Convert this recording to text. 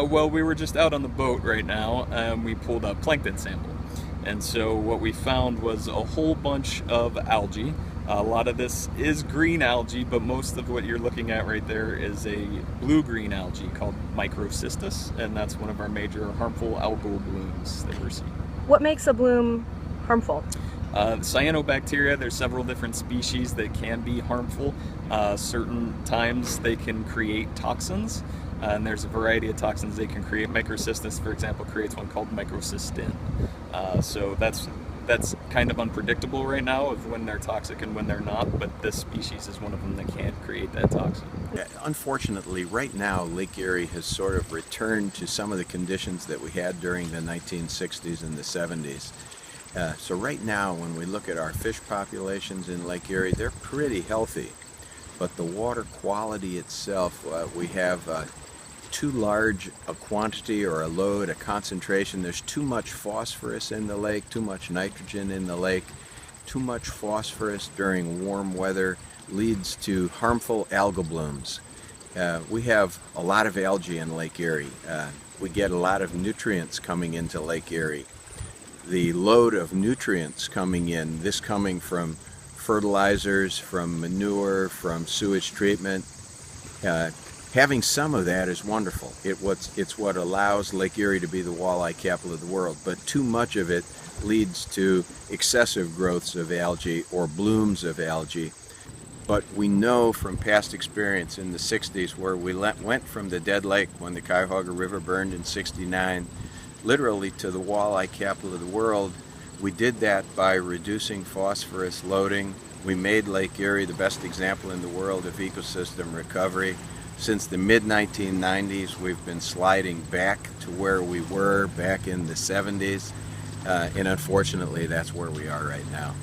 Well, we were just out on the boat right now, and we pulled a plankton sample. And so what we found was a whole bunch of algae. A lot of this is green algae, but most of what you're looking at right there is a blue-green algae called microcystis, and that's one of our major harmful algal blooms that we're seeing. What makes a bloom harmful? Cyanobacteria, there's several different species that can be harmful. Certain times they can create toxins, and there's a variety of toxins they can create. Microcystis, for example, creates one called microcystin. So that's kind of unpredictable right now of when they're toxic and when they're not, but this species is one of them that can create that toxin. Unfortunately, right now, Lake Erie has sort of returned to some of the conditions that we had during the 1960s and the 70s. So right now, when we look at our fish populations in Lake Erie, they're pretty healthy. But the water quality itself, we have too large a quantity or a load, a concentration. There's too much phosphorus in the lake, too much nitrogen in the lake. Too much phosphorus during warm weather leads to harmful algal blooms. We have a lot of algae in Lake Erie. We get a lot of nutrients coming into Lake Erie. The load of nutrients coming in, this coming from fertilizers, from manure, from sewage treatment, having some of that is wonderful. It's what allows Lake Erie to be the walleye capital of the world, but too much of it leads to excessive growths of algae or blooms of algae. But we know from past experience in the 60s where we went from the dead lake when the Cuyahoga River burned in 69 literally to the walleye capital of the world. We did that by reducing phosphorus loading. We made Lake Erie the best example in the world of ecosystem recovery. Since the mid-1990s, we've been sliding back to where we were back in the 70s, and unfortunately, that's where we are right now.